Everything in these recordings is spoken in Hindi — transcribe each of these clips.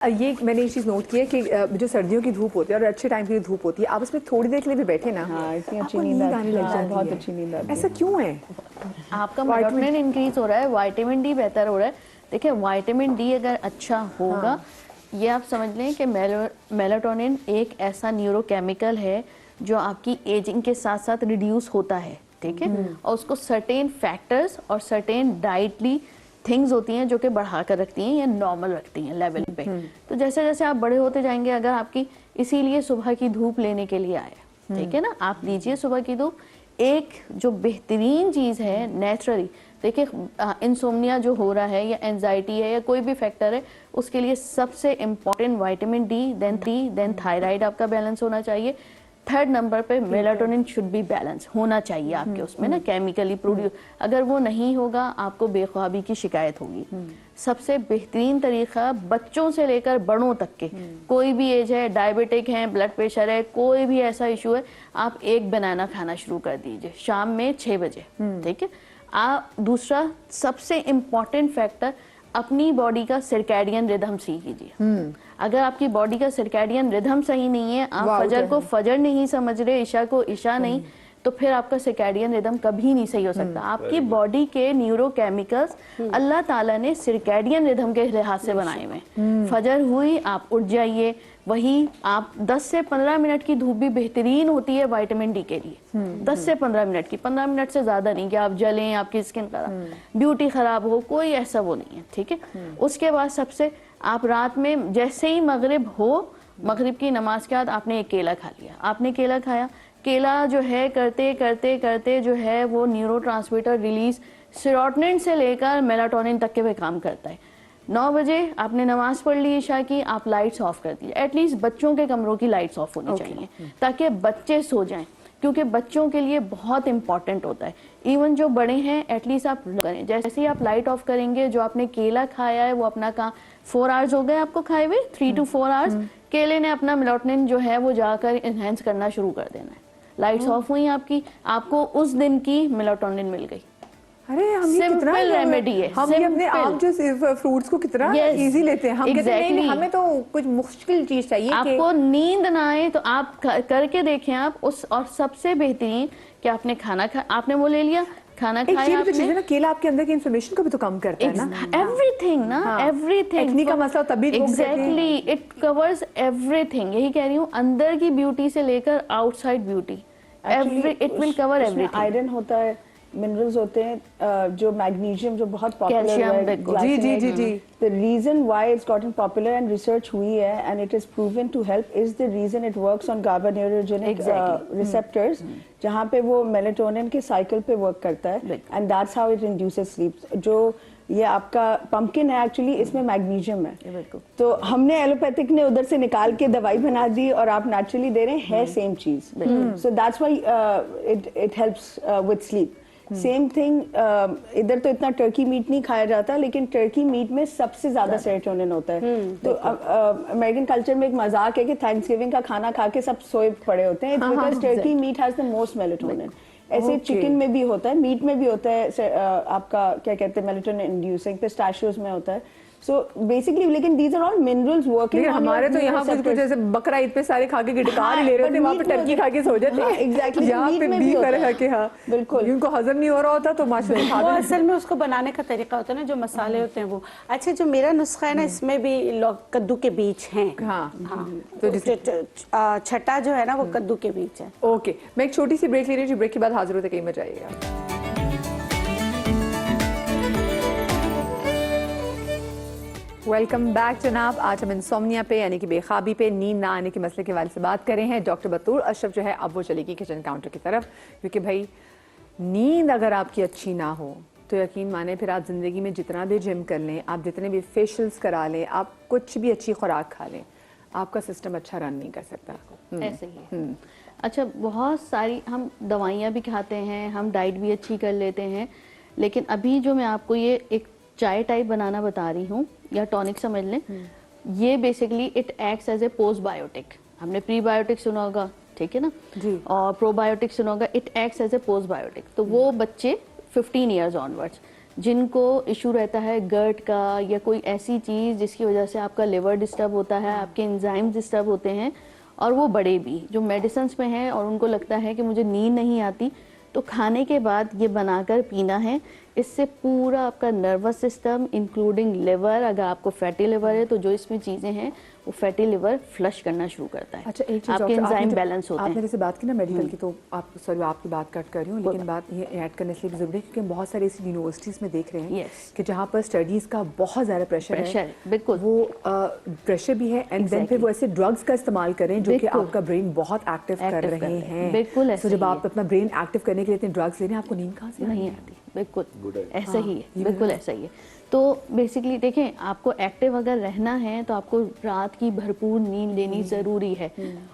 ये मैंने एक चीज़ नोट की है कि जो सर्दियों की धूप होती है और अच्छे टाइम की धूप होती है, आप उसमें थोड़ी देर के लिए भी बैठे ना, हाँ, इतनी अच्छी आपको नींद आने लग जाती है। बहुत अच्छी नींद आती है। ऐसा क्यों है? आपका मेलाटोनिन इंक्रीज हो रहा है, विटामिन डी बेहतर हो रहा है। देखिए विटामिन डी अगर अच्छा होगा, ये आप समझ लें कि मेलाटोनिन एक ऐसा न्यूरोकेमिकल है जो आपकी एजिंग के साथ साथ रिड्यूस होता है, ठीक है। और उसको सर्टेन फैक्टर्स और सर्टेन डाइटली थिंग्स होती हैं जो कि बढ़ा कर रखती हैं या नॉर्मल रखती हैं लेवल पे। तो जैसे जैसे आप बड़े होते जाएंगे, अगर आपकी इसीलिए सुबह की धूप लेने के लिए आए, ठीक है ना, आप लीजिए सुबह की धूप। एक जो बेहतरीन चीज़ है नेचुरली, देखिए इंसोम्निया जो हो रहा है या एंजाइटी है या कोई भी फैक्टर है, उसके लिए सबसे important vitamin D, then thyroid आपका बैलेंस होना चाहिए। थर्ड नंबर पे मेलाटोनिन शुड बी बैलेंस होना चाहिए आपके उसमें ना, केमिकली प्रोड्यूस। अगर वो नहीं होगा आपको बेख्वाबी की शिकायत होगी। सबसे बेहतरीन तरीका बच्चों से लेकर बड़ों तक के, कोई भी एज है, डायबिटिक है, ब्लड प्रेशर है, कोई भी ऐसा इशू है, आप एक बनाना खाना शुरू कर दीजिए शाम में 6 बजे, ठीक है। दूसरा सबसे इम्पॉर्टेंट फैक्टर, अपनी बॉडी का सर्कैडियन रिदम सीख कीजिए। अगर आपकी बॉडी का सर्कैडियन रिदम सही नहीं है, आप फजर को फजर नहीं समझ रहे, ईशा को ईशा नहीं, तो फिर आपका सर्कैडियन रिदम कभी नहीं सही हो सकता। आपकी बॉडी के न्यूरोकेमिकल्स अल्लाह ताला ने सर्कैडियन रिदम के लिहाज से बनाए हुए। फजर हुई आप उठ जाइए, वही आप 10 से 15 मिनट की धूप भी बेहतरीन होती है विटामिन डी के लिए। 10 से 15 मिनट की, 15 मिनट से ज्यादा नहीं कि आप जलें, आपकी स्किन खराब, ब्यूटी खराब हो, कोई ऐसा वो नहीं है, ठीक है। उसके बाद सबसे, आप रात में जैसे ही मगरिब हो, मगरिब की नमाज के बाद आपने एक केला खा लिया, आपने केला खाया, केला जो है करते करते करते जो है वो न्यूरोट्रांसमीटर रिलीज सेरोटोनिन से लेकर मेलाटोनिन तक के वे काम करता है। 9 बजे आपने नमाज पढ़ ली ईशा की, आप लाइट्स ऑफ कर दीजिए। एटलीस्ट बच्चों के कमरों की लाइट्स ऑफ होनी चाहिए ताकि बच्चे सो जाएं, क्योंकि बच्चों के लिए बहुत इंपॉर्टेंट होता है। इवन जो बड़े हैं एटलीस्ट आप करें, जैसे ही आप लाइट ऑफ करेंगे, जो आपने केला खाया है वो अपना काम, 4 आवर्स हो गए आपको खाए हुए, 3 to 4 आवर्स, केले ने अपना मेलाटोनिन जो है वो जाकर इनहेंस करना शुरू कर देना है। लाइट्स ऑफ हुई आपकी, आपको उस दिन की मेलाटोनिन मिल गई। अरे हम ये कितना रेमेडी है, हम ये अपने आप जो फ्रूट्स को कितना इजी लेते हैं। हम कहते हैं नहीं, हमें तो कुछ मुश्किल चीज चाहिए। आपको नींद ना आए तो आप करके देखें आप उस, और सबसे बेहतरीन कि आपने खाना खा, आपने वो ले लिया, खाना खाया आपने, चीज़ है ना, केला आपके अंदर की इन्फ्लेमेशन को भी तो कम करता है ना, एवरीथिंग ना, एवरीथिंग। एक्ने का मसला तभी एग्जैक्टली, इट कवर्स एवरीथिंग। यही कह रही हूँ, अंदर की ब्यूटी से लेकर outside beauty, it will cover everything. Iron होता है, मिनरल्स होते हैं, जो मैग्नीशियम जो बहुत पॉपुलर है, जी। The reason why it's gotten popular and research हुई है and it is proven to help is the reason it works on GABAergic receptors, जहाँ पे वो मेलाटोनिन के साइकिल पे वर्क करता है, and that's how it induces sleep. जो ये आपका पंपकिन है एक्चुअली, इसमें मैग्नीशियम है, तो हमने एलोपैथिक ने उधर से निकाल के दवाई बना दी और आप नेचुरली दे रहे हैं, है सेम चीज। So that's why it helps with sleep. Same thing, इधर तो इतना टर्की मीट नहीं खाया जाता, लेकिन टर्की मीट में सबसे ज्यादा सेरोटोनिन होता है। तो अमेरिकन कल्चर में एक मजाक है कि थैंक्सगिविंग का खाना खा के सब सोए पड़े होते हैं, because turkey meat has the most melatonin. ऐसे चिकन में भी होता है, मीट में भी होता है, आपका क्या कहते हैं मेलाटोनिन इंड्यूसिंग, पिस्ताशियोज में होता है। सो बेसिकली, लेकिन these are all minerals working. हमारे तो यहाँ कुछ जैसे बकरा ईद पे सारे खा के गिटकार ही ले रहे थे, वहाँ पे टर्की खा के सो जाते हैं। एग्जैक्टली, यहाँ पे बीफ खा के, हाँ बिल्कुल, उनको हजम नहीं हो रहा होता तो माशाल्लाह। वो असल में उसको बनाने का तरीका होता है ना, जो मसाले होते हैं वो। अच्छा, जो मेरा नुस्खा है ना, इसमें भी कद्दू के बीज हैं। तो छठा जो है ना वो कद्दू के बीज है। ओके, मैं एक छोटी सी ब्रेक ले रही हूँ, ब्रेक के बाद हाजिर होते कहीं मजा आएगा। वेलकम बैक जनाब। आज हम इंसोम्निया पे यानी कि बेखाबी पे, नींद ना आने के मसले के बारे से बात कर रहे हैं। डॉक्टर बतूर अशरफ जो है अब वो चलेगी किचन काउंटर की तरफ, क्योंकि भाई नींद अगर आपकी अच्छी ना हो तो यकीन माने फिर आप ज़िंदगी में जितना भी जिम कर लें, आप जितने भी फेशियल्स करा लें, आप कुछ भी अच्छी खुराक खा लें, आपका सिस्टम अच्छा रन नहीं कर सकता। ऐसे ही अच्छा, बहुत सारी हम दवाइयाँ भी खाते हैं, हम डाइट भी अच्छी कर लेते हैं, लेकिन अभी जो मैं आपको ये एक चाय टाइप बनाना बता रही हूँ या टॉनिक समझ लें, ये basically it acts as a postbiotic. हमने प्रीबायोटिक सुना होगा, ठीक है ना जी, और प्रोबायोटिक सुना होगा। It acts as a postbiotic. तो वो बच्चे 15 ईयर्स ऑनवर्ड्स जिनको इशू रहता है गर्ट का या कोई ऐसी चीज़ जिसकी वजह से आपका लिवर डिस्टर्ब होता है, आपके एंजाइम्स डिस्टर्ब होते हैं, और वो बड़े भी जो मेडिसिन में हैं और उनको लगता है कि मुझे नींद नहीं आती, तो खाने के बाद ये बनाकर पीना है। इससे पूरा आपका नर्वस सिस्टम इंक्लूडिंग लिवर, अगर आपको फैटी लिवर है तो जो इसमें चीज़ें हैं वो फैटी लिवर फ्लश करना शुरू करता है। अच्छा, एक चीज आपके डॉक्टर, एंजाइम आपने बैलेंस होते आपने हैं। जैसे बात की ना मेडिकल की, तो आप सॉरी आपकी बात कट कर रही हूँ, लेकिन बात ये ऐड करने से भी जरूरी है क्योंकि हम बहुत सारे ऐसी यूनिवर्सिटीज़ में देख रहे हैं Yes. कि जहाँ पर स्टडीज़ का बहुत ज़्यादा प्रेशर है, बिल्कुल वो प्रेशर भी है, एंड देन फिर वो ऐसे ड्रग्स का इस्तेमाल करें जो कि बिल्कुल। आपका ब्रेन बहुत एक्टिव कर Active कर रहे रहे हैं। हैं। बिल्कुल ऐसे तो जब ही आप अपना ब्रेन एक्टिव करने के लिए इतने ड्रग्स ले रहे हैं, आपको नींद कहाँ से नहीं आती। बिल्कुल ऐसा हाँ, ही ये है, बिल्कुल ऐसा ही है। तो बेसिकली देखें, आपको एक्टिव अगर रहना है तो आपको रात की भरपूर नींद लेनी ज़रूरी है,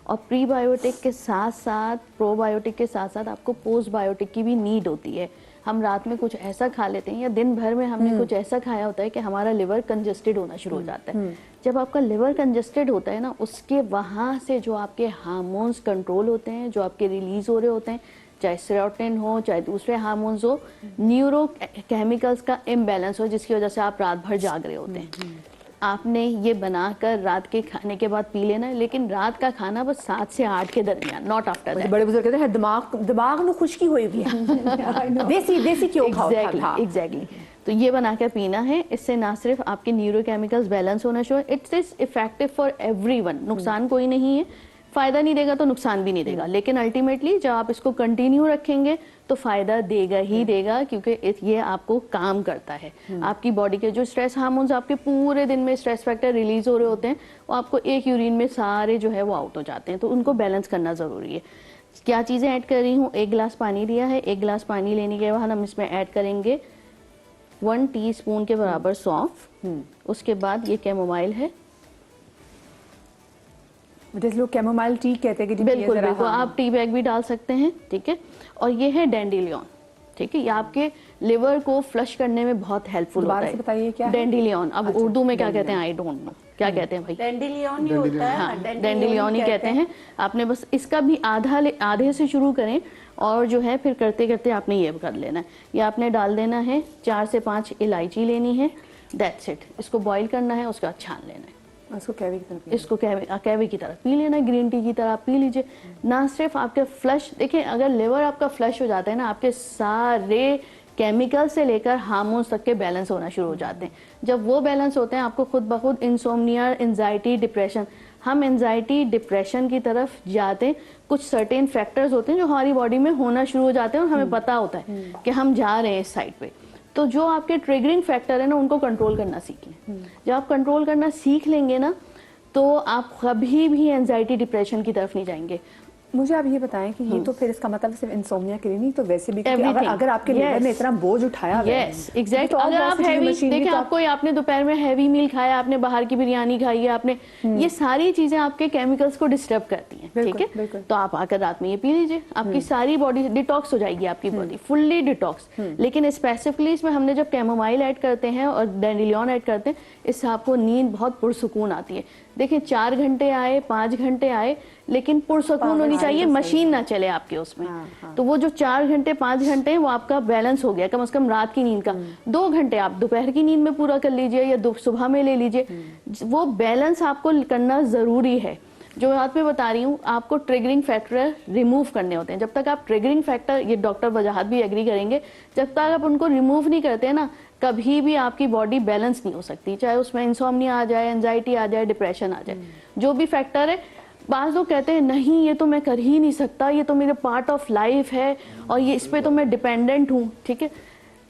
और प्रीबायोटिक के साथ साथ प्रोबायोटिक के साथ साथ आपको पोस्टबायोटिक की भी नीड होती है। हम रात में कुछ ऐसा खा लेते हैं या दिन भर में हमने कुछ ऐसा खाया होता है कि हमारा लिवर कंजेस्टेड होना शुरू हो जाता है। जब आपका लिवर कंजेस्टेड होता है ना, उसके वहाँ से जो आपके हार्मोन्स कंट्रोल होते हैं, जो आपके रिलीज हो रहे होते हैं, चाहे सेरोटोनिन हो चाहे दूसरे हार्मोन्स हो, न्यूरो केमिकल्स का इम्बैलेंस हो, जिसकी वजह से आप रात भर जाग रहे होते हैं। आपने ये बनाकर रात के खाने के बाद पी लेना है, लेकिन रात का खाना बस 7 से 8 के दरमियान, नॉट आफ्टर दैट। बड़े बुजुर्ग कहते हैं दिमाग में खुश्की हुई भी है। देसी क्यों खाओ। एग्जैक्टली। तो ये बनाकर पीना है। इससे ना सिर्फ आपके न्यूरोकेमिकल्स बैलेंस होना शुरू, इट्स इफेक्टिव फॉर एवरीवन। नुकसान कोई नहीं है, फायदा नहीं देगा तो नुकसान भी नहीं देगा, लेकिन अल्टीमेटली जब आप इसको कंटिन्यू रखेंगे तो फायदा देगा ही देगा, क्योंकि ये आपको काम करता है। आपकी बॉडी के जो स्ट्रेस हार्मोन्स आपके पूरे दिन में स्ट्रेस फैक्टर रिलीज हो रहे होते हैं, वो आपको एक यूरिन में सारे जो है वो आउट हो जाते हैं, तो उनको बैलेंस करना ज़रूरी है। क्या चीज़ें ऐड कर रही हूँ, 1 गिलास पानी लिया है, 1 गिलास पानी लेने के बाद हम इसमें ऐड करेंगे 1 टीस्पून के बराबर सौंफ, उसके बाद ये कैमोमाइल है, जैसे लोग कैमोमाइल टी कहते हैं कि बिल्कुल बिल्कुल, आप टी बैग भी डाल सकते हैं, ठीक है। और ये है डैंडिलियन, ठीक है, ये आपके लिवर को फ्लश करने में बहुत हेल्पफुल होता है। बताइए क्या है? डैंडिलियन, अब उर्दू में क्या कहते हैं आई डोंट नो, क्या कहते हैं भाई? डैंडिलियन ही होता है। हाँ, डैंडिलियन ही कहते हैं। आपने बस इसका भी आधे से शुरू करें, और जो है फिर करते करते आपने ये कर लेना है। ये आपने डाल देना है, 4 से 5 इलायची लेनी है, दैट्स इट। इसको बॉईल करना है, उसका छान लेना है, इसको कैवे की तरह पी लेना, ग्रीन टी की तरह पी लीजिए। ना सिर्फ आपके फ्लश, देखिए अगर लिवर आपका फ्लश हो जाता है ना, आपके सारे केमिकल से लेकर हार्मोन्स तक के बैलेंस होना शुरू हो जाते हैं। जब वो बैलेंस होते हैं, आपको खुद ब खुद इंसोम्निया, एंजाइटी, डिप्रेशन, हम एंजाइटी डिप्रेशन की तरफ जाते हैं। कुछ सर्टेन फैक्टर्स होते हैं जो हमारी बॉडी में होना शुरू हो जाते हैं और हमें पता होता है कि हम जा रहे हैं इस साइड पे। तो जो आपके ट्रिगरिंग फैक्टर है ना, उनको कंट्रोल करना सीख लें। जब आप कंट्रोल करना सीख लेंगे ना, तो आप कभी भी एंजाइटी डिप्रेशन की तरफ नहीं जाएंगे। मुझे आप ये बताएं कि ये तो फिर इसका मतलब सिर्फ इंसोम्निया के लिए नहीं, तो वैसे भी अगर आपके लिवर ने इतना बोझ उठाया हुआ है, एग्जैक्ट, अगर आप हैवी देखिए, आपको आपने दोपहर में हैवी मील खाया, आपने बाहर की बिरयानी खाई है, आपने ये सारी चीजें आपके केमिकल्स को डिस्टर्ब करती हैं, ठीक है। तो आप आकर रात में ये पी लीजिए, आपकी सारी बॉडी डिटॉक्स हो जाएगी, आपकी बॉडी फुल्ली डिटॉक्स। लेकिन स्पेसिफिकली इसमें हमने जब कैमोमाइल ऐड करते हैं और डैंडिलियन ऐड करते हैं, इससे आपको नींद बहुत पुरसुकून आती है। देखिए 4 घंटे आए, 5 घंटे आए, लेकिन पुरसुकून होनी चाहिए, मशीन ना चले आपके उसमें। तो वो जो 4 घंटे 5 घंटे हैं, वो आपका बैलेंस हो गया, कम से कम रात की नींद का। 2 घंटे आप दोपहर की नींद में पूरा कर लीजिए या सुबह में ले लीजिए, वो बैलेंस आपको करना जरूरी है। जो बात मैं बता रही हूँ, आपको ट्रिगरिंग फैक्टर रिमूव करने होते हैं। जब तक आप ट्रिगरिंग फैक्टर, ये डॉक्टर वजाहत भी एग्री करेंगे, जब तक आप उनको रिमूव नहीं करते हैं ना, कभी भी आपकी बॉडी बैलेंस नहीं हो सकती। चाहे उसमें इंसोम्निया आ जाए, एंजाइटी आ जाए, डिप्रेशन आ जाए, जो भी फैक्टर है। बाज़ लोग कहते हैं नहीं ये तो मैं कर ही नहीं सकता, ये तो मेरे पार्ट ऑफ लाइफ है और ये इस पे तो मैं डिपेंडेंट हूँ, ठीक है।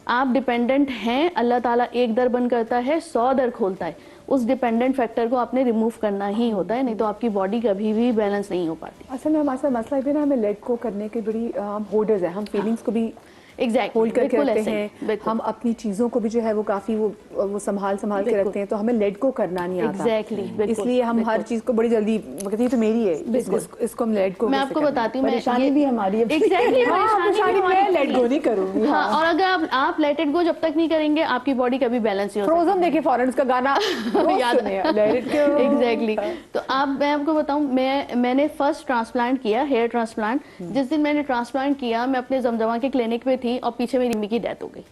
आप डिपेंडेंट हैं, अल्लाह ताला एक दर बंद करता है, 100 दर खोलता है। उस डिपेंडेंट फैक्टर को आपने रिमूव करना ही होता है, नहीं तो आपकी बॉडी कभी भी बैलेंस नहीं हो पाती। असल में हमारे साथ मसला ये ना, हमें लेट को करने की बड़ी होल्डर्स है, हम फीलिंग्स को भी होल्ड करके रखते हैं, हम अपनी चीज़ों को भी जो है वो काफ़ी वो संभाल के रखते हैं, तो हमें लेट को करना नहीं आता। एग्जैक्टली, इसलिए हम हर चीज़ को बड़ी जल्दी कहते हैं तो मेरी है, इसको हम लेट को। मैं आपको बताती हूँ, परेशानी भी हमारी है। एग्जैक्टली, मैं लेट गो नहीं करूँगी। हाँ, और अगर आप लेट इट गो जब तक नहीं करेंगे, आपकी बॉडी कभी बैलेंस नहीं हो फ्रोजन देखिए, फॉरेन का गाना याद नहीं है, लेट इट गो। एग्जैक्टली। तो मैं आपको बताऊं, मैंने फर्स्ट ट्रांसप्लांट किया, हेयर ट्रांसप्लांट। जिस दिन मैंने ट्रांसप्लांट किया, मैं अपने जमजमा के क्लिनिक पे थी और पीछे मेरी मम्मी की डेथ हो गई।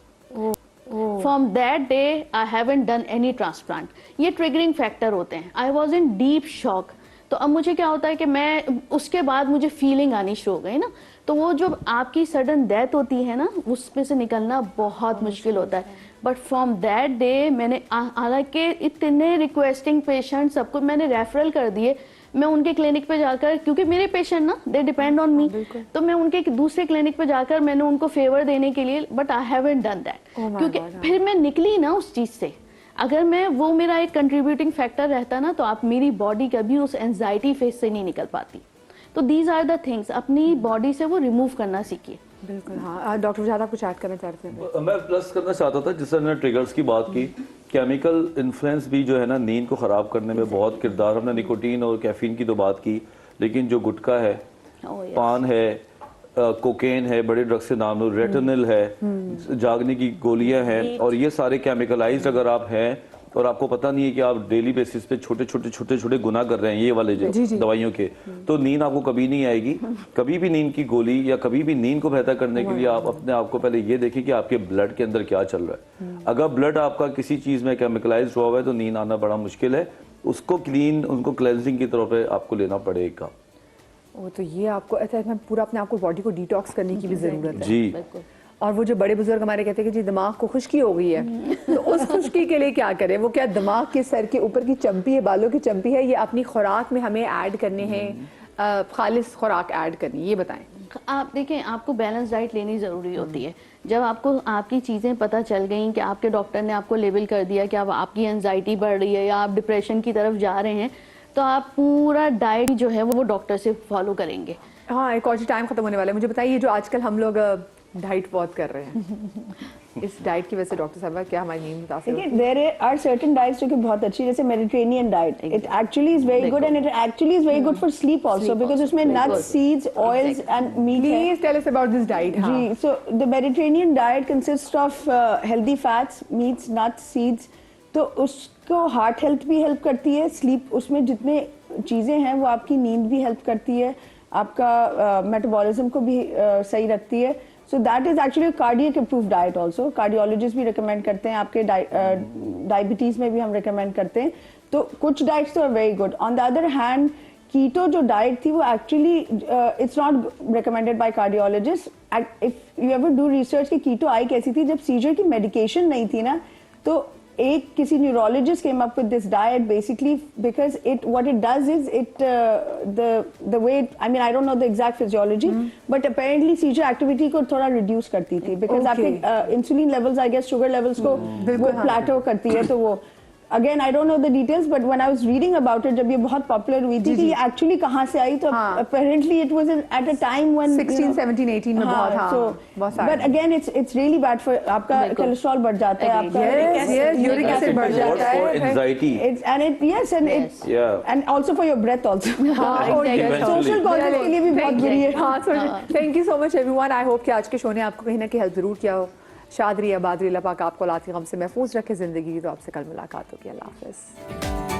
From that day I haven't done any transplant. ये ट्रिगरिंग फैक्टर होते हैं। I was in deep shock. तो अब मुझे क्या होता है कि मैं उसके बाद मुझे फीलिंग आनी शुरू हो गई ना, तो वो जो आपकी सडन डेथ होती है ना, उसमें से निकलना बहुत मुश्किल होता है। बट फ्रॉम दैट डे मैंने हालांकि इतने रिक्वेस्टिंग पेशेंट सबको मैंने रेफरल कर दिए। मैं उनके क्लिनिक पे जाकर, क्योंकि मेरे पेशेंट ना दे डिपेंड ऑन मी, तो मैं उनके दूसरे क्लिनिक पे जाकर मैंने उनको फेवर देने के लिए, but I haven't done that, क्योंकि फिर मैं निकली ना उस चीज से। अगर मैं वो मेरा एक कंट्रीब्यूटिंग फैक्टर रहता ना, तो आप मेरी बॉडी कभी उस एंजाइटी फेज से नहीं निकल पाती। तो दीज आर द थिंग्स, अपनी बॉडी से वो रिमूव करना सीखिए। बिल्कुल। हाँ डॉक्टर वजाद, आप कुछ ऐड करना चाहते हैं? मैं प्लस करना चाहता था, जिस तरह ट्रिगर्स की बात की, केमिकल इन्फ्लुएंस भी जो है ना नींद को ख़राब करने में बहुत किरदार। हमने निकोटीन और कैफीन की तो बात की, लेकिन जो गुटखा है, पान है, कोकेन है, बड़े ड्रग्स के नाम लो, रेटिनल है, जागने की गोलियां हैं, और ये सारे केमिकलाइज्ड अगर आप हैं और आपको पता नहीं है कि आप डेली बेसिस पे छोटे छोटे गुनाह कर रहे हैं ये वाले जो दवाइयों के, तो नींद आपको कभी नहीं आएगी। कभी भी नींद की गोली या कभी भी नींद को बेहतर करने के लिए आप अपने आप को पहले ये देखें कि आपके ब्लड के अंदर क्या चल रहा है। अगर ब्लड आपका किसी चीज में केमिकलाइज्ड हुआ है तो नींद आना बड़ा मुश्किल है। उसको क्लीन, उनको क्लेंजिंग की तरफ पे आपको लेना पड़ेगा। वो तो ये आपको ऐसा है, पूरा अपने आप को बॉडी को डिटॉक्स करने की भी जरूरत है जी। और वो जो बड़े बुजुर्ग हमारे कहते हैं कि जी दिमाग को खुश्की हो गई है, तो उस खुश्की के लिए क्या करें? वो क्या दिमाग के सर के ऊपर की चंपी है, बालों की चंपी है, ये अपनी खुराक में हमें ऐड करने हैं, खालिस खुराक ऐड करनी, ये बताएं। आप देखें, आपको बैलेंस डाइट लेनी ज़रूरी होती है। जब आपको आपकी चीज़ें पता चल गई कि आपके डॉक्टर ने आपको लेबल कर दिया कि अब आपकी एंजाइटी बढ़ रही है या आप डिप्रेशन की तरफ जा रहे हैं, तो आप पूरा डाइट जो है वो डॉक्टर से फॉलो करेंगे। हाँ, एक और टाइम खत्म होने वाला है। मुझे बताइए, जो आजकल हम लोग डाइट बहुत कर रहे हैं, इस डाइट की वजह से डॉक्टर साहब क्या हमारी नींद मुतासिर होती है? देयर आर सर्टेन डाइट्स जो कि बहुत अच्छी, जैसे Mediterranean diet, it actually is very good, and it actually is very good for sleep also, because उसमें nuts, seeds, oils and meat. Please tell us about this diet. जी, so the Mediterranean diet consist of healthy fats, meats, nuts, seeds. तो उसको हार्ट हेल्थ भी हेल्प करती है, स्लीप, उसमें जितने चीज़ें हैं वो आपकी नींद भी हेल्प करती है, आपका मेटाबॉलिज्म को भी सही रखती है। So that is actually cardiac approved diet also. Cardiologist भी रिकमेंड करते हैं, आपके डायबिटीज में भी हम रिकमेंड करते हैं। तो कुछ डाइट्स तो are very good. On the other hand, keto जो डाइट थी वो actually it's not recommended by cardiologist. If you ever do research कि कीटो आई कैसी थी, जब सीजर की मेडिकेशन नहीं थी ना, तो एक किसी neurologist came up with this diet basically because it what it does is it the way, I mean I don't know the exact physiology, but apparently seizure activity को थोड़ा रिड्यूस करती थी, बिकॉज आपके insulin levels, I guess sugar levels को वो प्लेटो करती है। तो वो again I don't know the details, but when I was reading about it, जब ये बहुत पॉपुलर हुई थी कि ये एक्चुअली कहाँ से आई, तो apparently it was at a time when 16, 17, 18 में बहुत। But again it's really bad for, आपका कोलेस्ट्रॉल बढ़ जाता है, आपका यूरिक एसिड बढ़ जाता है, anxiety, and it's and also for your breath also. Social contact के लिए भी बहुत बुरी है। हाँ, thank you so much everyone. I hope कि आज के शो ने आपको कहीं ना कहीं हेल्प जरूर किया हो। शाद रही आबाद रही, अल्लाह पाक आपको औलाद की गम से महफूज रखे ज़िंदगी। तो आपसे कल मुलाकात होगी। अल्लाह हाफ़िज़।